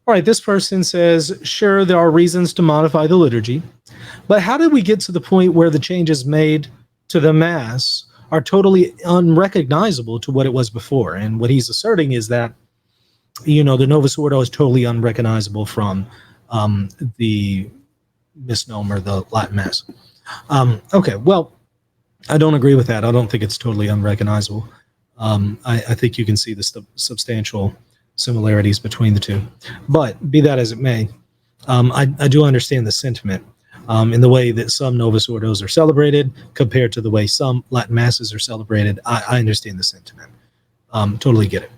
All right, this person says, sure, there are reasons to modify the liturgy, but how did we get to the point where the changes made to the Mass are totally unrecognizable to what it was before? And what he's asserting is that, the Novus Ordo is totally unrecognizable from the misnomer, the Latin Mass. Okay, well, I don't agree with that. I don't think it's totally unrecognizable. I think you can see the substantial similarities between the two. But be that as it may, I do understand the sentiment in the way that some Novus Ordos are celebrated compared to the way some Latin Masses are celebrated. I understand the sentiment. Totally get it.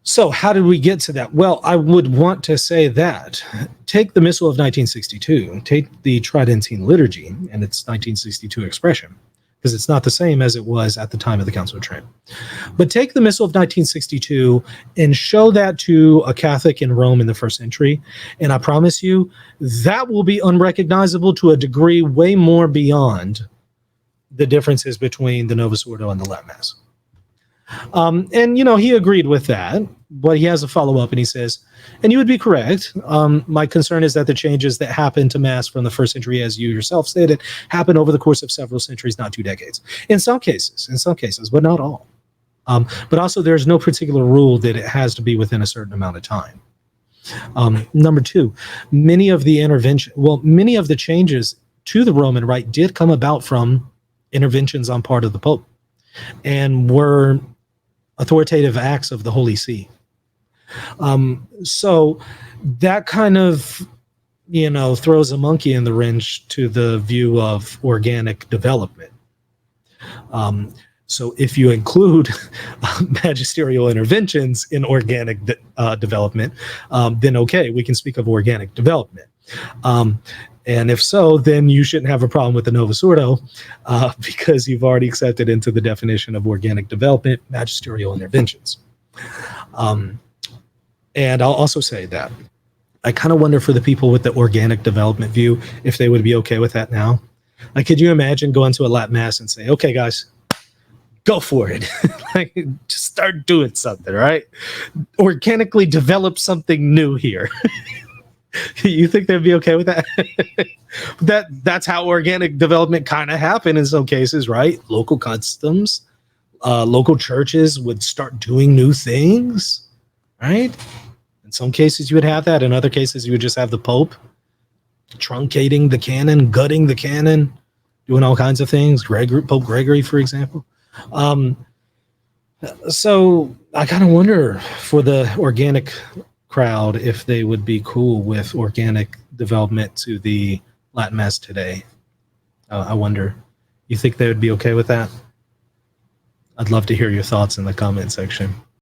So how did we get to that? Well, I would want to say that take the Missal of 1962, take the Tridentine Liturgy and its 1962 expression, because it's not the same as it was at the time of the Council of Trent. But take the Missal of 1962 and show that to a Catholic in Rome in the first century, and I promise you that will be unrecognizable to a degree way more beyond the differences between the Novus Ordo and the Latin Mass. And, he agreed with that, but he has a follow-up and he says, and you would be correct. My concern is that the changes that happened to Mass from the first century, as you yourself stated, happened over the course of several centuries, not 2 decades. In some cases, but not all. But also there's no particular rule that it has to be within a certain amount of time. Number two, many of the changes to the Roman Rite did come about from interventions on part of the Pope and were authoritative acts of the Holy See. So that kind of, throws a monkey in the wrench to the view of organic development. So if you include magisterial interventions in organic development, then okay, we can speak of organic development. And if so, then you shouldn't have a problem with the Novus Ordo because you've already accepted into the definition of organic development magisterial interventions. And I'll also say that I kind of wonder for the people with the organic development view if they would be okay with that now. Like, could you imagine going to a Latin Mass and say, okay, guys, go for it. Like, just start doing something, right? Organically develop something new here. You think they'd be okay with that? That's how organic development kind of happened in some cases, right? Local customs, local churches would start doing new things, right? In some cases you would have that. In other cases you would just have the Pope truncating the canon, gutting the canon, doing all kinds of things. Pope Gregory, for example. So I kind of wonder for the organic crowd if they would be cool with organic development to the Latin Mass today. I wonder. You think they would be okay with that? I'd love to hear your thoughts in the comment section.